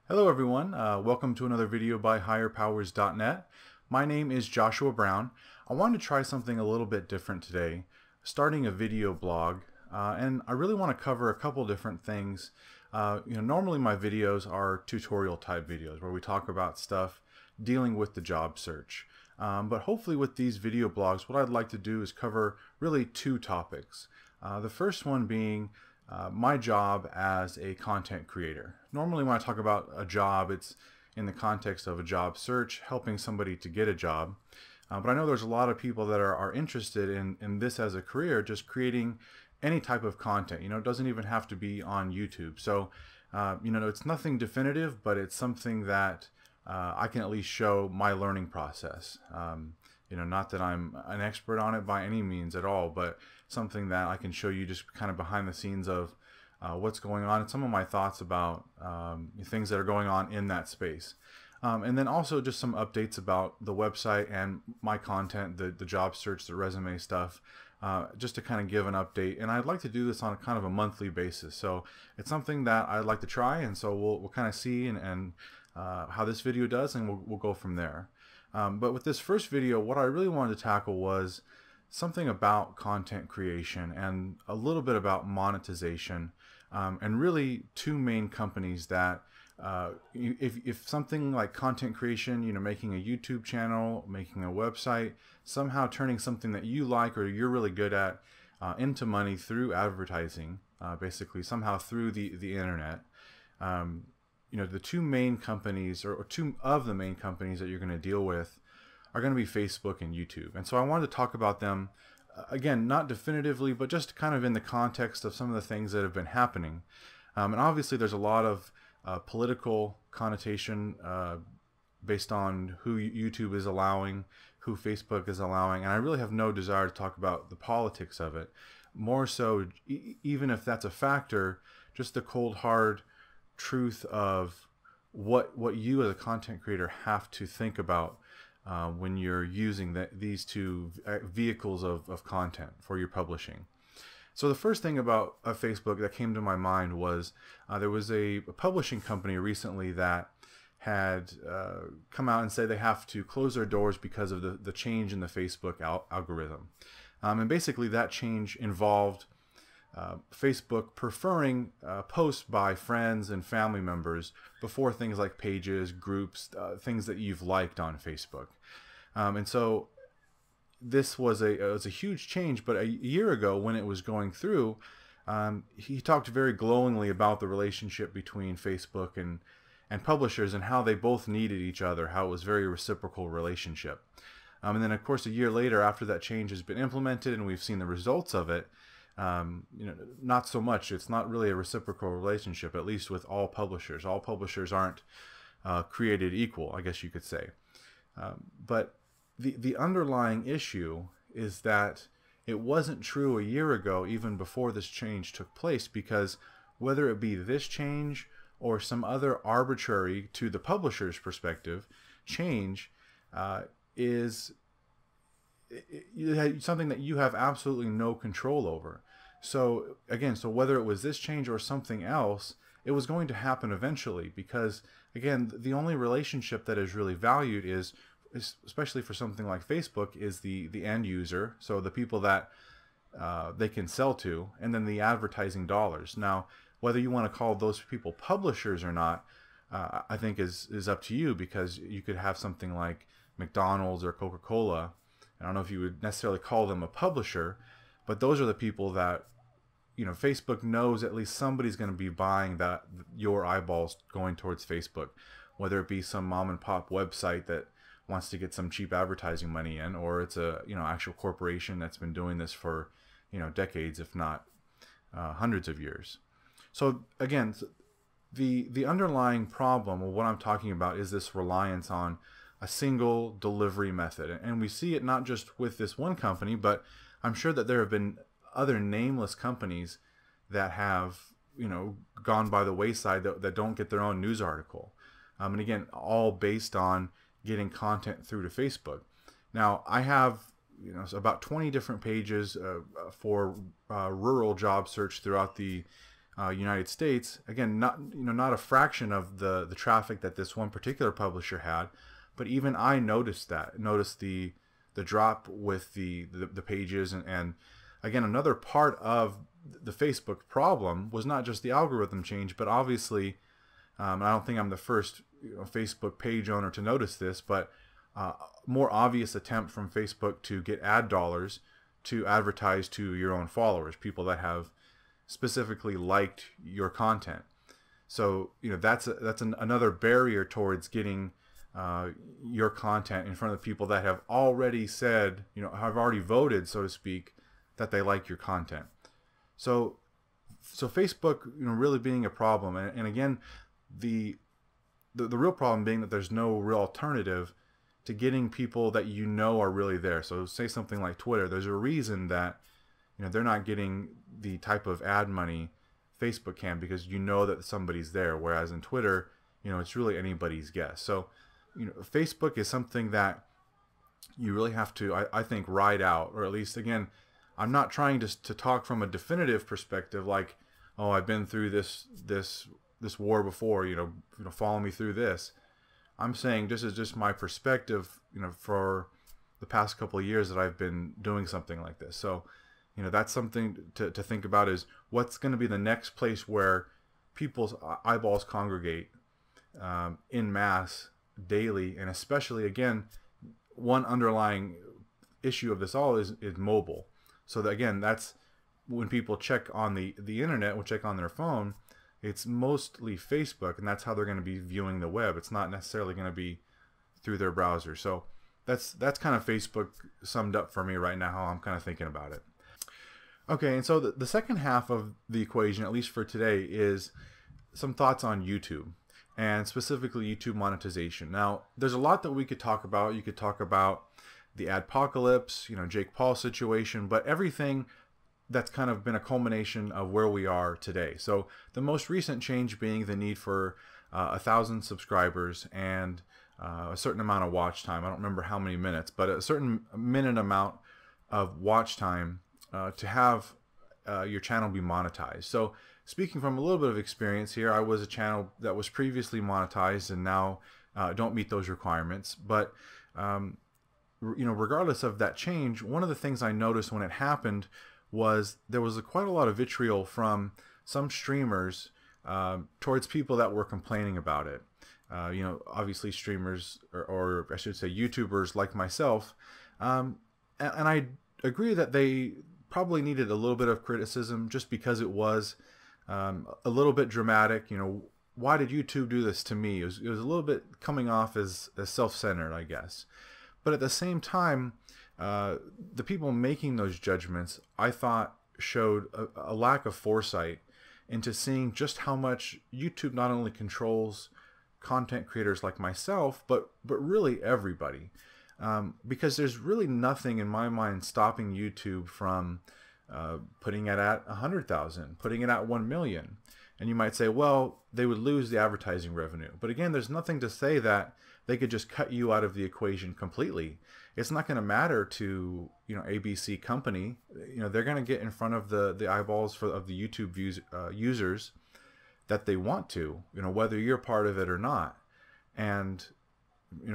Hello everyone, welcome to another video by higherpowers.net. My name is Joshua Brown. I wanted to try something a little bit different today, starting a video blog, and I really want to cover a couple different things. Normally my videos are tutorial type videos where we talk about stuff dealing with the job search. But hopefully with these video blogs, what I'd like to do is cover really two topics. The first one being my job as a content creator. Normally when I talk about a job, it's in the context of a job search, helping somebody to get a job. But I know there's a lot of people that are interested in this as a career, just creating any type of content. It doesn't even have to be on YouTube. So, it's nothing definitive, but it's something that I can at least show my learning process. Not that I'm an expert on it by any means at all, but something that I can show you just kind of behind the scenes of what's going on and some of my thoughts about things that are going on in that space. And then also just some updates about the website and my content, the job search, the resume stuff, just to kind of give an update. And I'd like to do this on a kind of a monthly basis. So it's something that I'd like to try, and so we'll kind of see and how this video does, and we'll go from there. But with this first video, what I really wanted to tackle was something about content creation and a little bit about monetization, and really two main companies that if something like content creation, making a YouTube channel, making a website, somehow turning something that you like or you're really good at into money through advertising, basically somehow through the internet. The two main companies, or two of the main companies that you're going to deal with, are going to be Facebook and YouTube. And so I wanted to talk about them, again, not definitively, but just kind of in the context of some of the things that have been happening. And obviously there's a lot of political connotation based on who YouTube is allowing, who Facebook is allowing, and I really have no desire to talk about the politics of it. More so, even if that's a factor, just the cold hard truth of what you as a content creator have to think about when you're using these two vehicles of content for your publishing. So the first thing about Facebook that came to my mind was there was a publishing company recently that had come out and say they have to close their doors because of the change in the Facebook algorithm. And basically that change involved Facebook preferring posts by friends and family members before things like pages, groups, things that you've liked on Facebook. And so this was a huge change, but a year ago when it was going through, he talked very glowingly about the relationship between Facebook and publishers and how they both needed each other, how it was a very reciprocal relationship. And then of course a year later, after that change has been implemented and we've seen the results of it, not so much. It's not really a reciprocal relationship, at least with all publishers. All publishers aren't created equal, I guess you could say. But the underlying issue is that it wasn't true a year ago, even before this change took place, because whether it be this change or some other arbitrary, to the publisher's perspective, change is something that you have absolutely no control over. So again, whether it was this change or something else, it was going to happen eventually, because again, the only relationship that is really valued is especially for something like Facebook, is the end user, so the people that they can sell to, and then the advertising dollars. Now, whether you want to call those people publishers or not, I think is up to you, because you could have something like McDonald's or Coca-Cola. I don't know if you would necessarily call them a publisher, but those are the people that, Facebook knows at least somebody's going to be buying your eyeballs going towards Facebook, whether it be some mom and pop website that wants to get some cheap advertising money in, or it's a actual corporation that's been doing this for decades, if not hundreds of years. So again, the underlying problem, or what I'm talking about, is this reliance on a single delivery method. And we see it not just with this one company, but I'm sure that there have been other nameless companies that have gone by the wayside, that don't get their own news article. And again, all based on getting content through to Facebook. Now I have about 20 different pages for rural job search throughout the United States. Again, not a fraction of the traffic that this one particular publisher had, but even I noticed the drop with the pages, and again, another part of the Facebook problem was not just the algorithm change, but obviously, I don't think I'm the first Facebook page owner to notice this, but more obvious attempt from Facebook to get ad dollars to advertise to your own followers, people that have specifically liked your content. So that's another barrier towards getting your content in front of people that have already said, have already voted, so to speak, that they like your content. So Facebook, really being a problem, and again, the real problem being that there's no real alternative to getting people that are really there. So say something like Twitter. There's a reason that they're not getting the type of ad money Facebook can, because that somebody's there. Whereas in Twitter, it's really anybody's guess. So Facebook is something that you really have to, I think, ride out, or at least, again, I'm not trying to talk from a definitive perspective, like, oh, I've been through this war before, follow me through this. I'm saying this is just my perspective, for the past couple of years that I've been doing something like this. So, that's something to think about, is what's going to be the next place where people's eyeballs congregate in mass daily. And especially, again, one underlying issue of this all is mobile. So that, again, that's when people check on the internet, or check on their phone, it's mostly Facebook, and that's how they're going to be viewing the web. It's not necessarily going to be through their browser. So that's kind of Facebook summed up for me right now, how I'm kind of thinking about it. Okay, and so the second half of the equation, at least for today, is some thoughts on YouTube, and specifically YouTube monetization. Now, there's a lot that we could talk about. You could talk about the adpocalypse, Jake Paul situation, but everything that's kind of been a culmination of where we are today. So the most recent change being the need for 1,000 subscribers and a certain amount of watch time. I don't remember how many minutes, but a certain minute amount of watch time to have your channel be monetized. So speaking from a little bit of experience here, I was a channel that was previously monetized and now don't meet those requirements. But regardless of that change, one of the things I noticed when it happened was there was quite a lot of vitriol from some streamers towards people that were complaining about it. Obviously streamers, or I should say YouTubers like myself, and I agree that they probably needed a little bit of criticism, just because it was a little bit dramatic. Why did YouTube do this to me? It was a little bit coming off as self-centered, I guess. But at the same time, the people making those judgments, I thought, showed a lack of foresight into seeing just how much YouTube not only controls content creators like myself, but really everybody. Because there's really nothing in my mind stopping YouTube from putting it at 100,000, putting it at 1 million. And you might say, well, they would lose the advertising revenue. But again, there's nothing to say that they could just cut you out of the equation completely. It's not going to matter to ABC company. They're going to get in front of the eyeballs of the YouTube users that they want to, whether you're part of it or not. And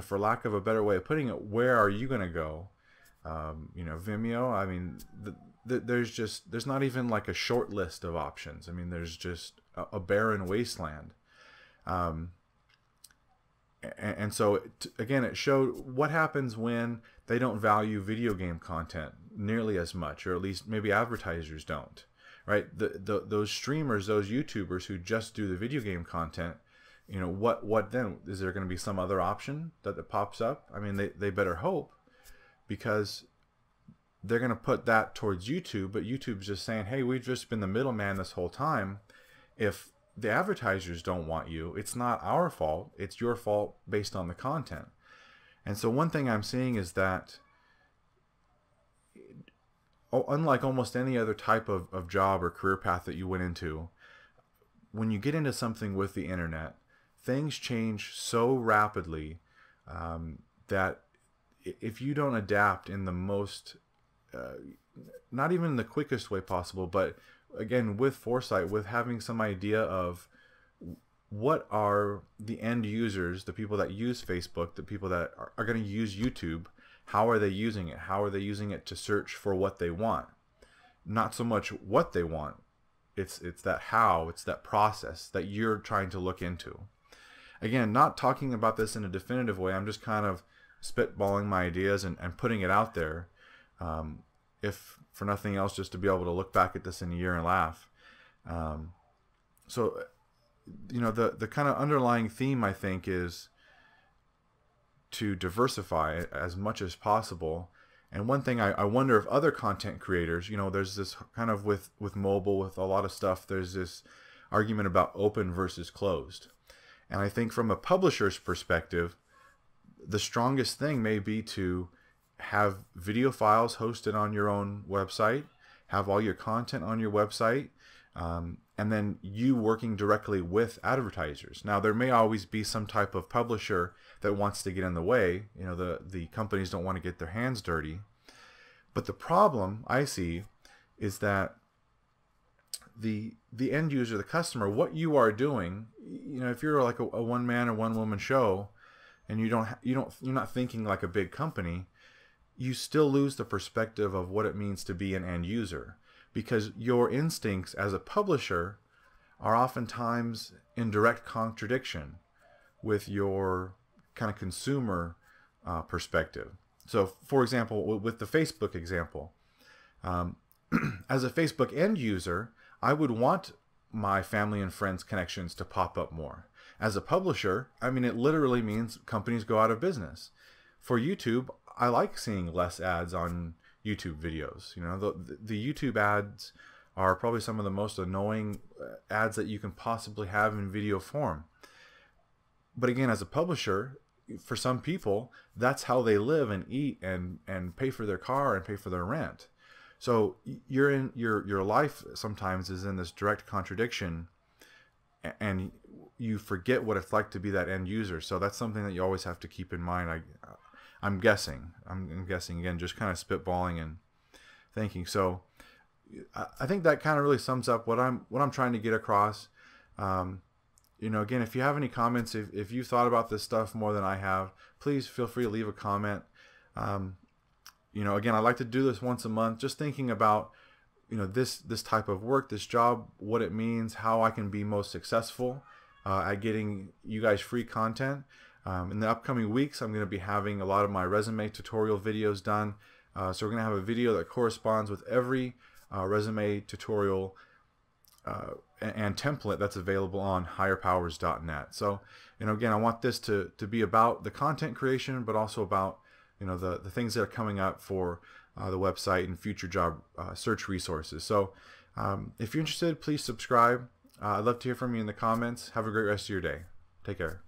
for lack of a better way of putting it, where are you going to go? Vimeo. I mean, there's not even like a short list of options. I mean, there's just a barren wasteland. And so, again, it showed what happens when they don't value video game content nearly as much, or at least maybe advertisers don't, right? Those streamers, those YouTubers who just do the video game content, what then? Is there going to be some other option that pops up? I mean, they better hope, because they're going to put that towards YouTube, but YouTube's just saying, hey, we've just been the middleman this whole time. If the advertisers don't want you, it's not our fault, it's your fault based on the content. And so one thing I'm seeing is that, unlike almost any other type of job or career path that you went into, when you get into something with the internet, things change so rapidly that if you don't adapt in the most, not even the quickest way possible, but again, with foresight, with having some idea of what are the end users, the people that use Facebook, the people that are going to use YouTube, how are they using it? How are they using it to search for what they want? Not so much what they want. It's that how, it's that process that you're trying to look into. Again, not talking about this in a definitive way. I'm just kind of spitballing my ideas and putting it out there. If for nothing else, just to be able to look back at this in a year and laugh. So, you know, the kind of underlying theme, I think, is to diversify as much as possible. And one thing I wonder if other content creators, you know, there's this kind of with mobile, with a lot of stuff, there's this argument about open versus closed. And I think from a publisher's perspective, the strongest thing may be to have video files hosted on your own website, have all your content on your website, and then you working directly with advertisers. Now, there may always be some type of publisher that wants to get in the way. You know, the companies don't want to get their hands dirty. But the problem I see is that the end user, the customer, what you are doing, you know, if you're like a one man or one woman show, and you're not thinking like a big company, you still lose the perspective of what it means to be an end user, because your instincts as a publisher are oftentimes in direct contradiction with your kind of consumer perspective. So, for example, with the Facebook example, as a Facebook end user, I would want my family and friends connections to pop up more. As a publisher, I mean, it literally means companies go out of business. For YouTube, I like seeing less ads on YouTube videos. You know, the YouTube ads are probably some of the most annoying ads that you can possibly have in video form. But again, as a publisher, for some people, that's how they live and eat and pay for their car and pay for their rent. So your life sometimes is in this direct contradiction, and you forget what it's like to be that end user. So that's something that you always have to keep in mind. I'm guessing again, just kind of spitballing and thinking. So I think that kind of really sums up what I'm trying to get across. You know, again, if you have any comments, if you've thought about this stuff more than I have, please feel free to leave a comment. You know, again, I like to do this once a month, just thinking about, you know, this type of work, this job, what it means, how I can be most successful at getting you guys free content. In the upcoming weeks, I'm going to be having a lot of my resume tutorial videos done. So we're going to have a video that corresponds with every resume tutorial and template that's available on higherpowers.net. So, you know, again, I want this to be about the content creation, but also about, you know, the things that are coming up for the website and future job search resources. So if you're interested, please subscribe. I'd love to hear from you in the comments. Have a great rest of your day. Take care.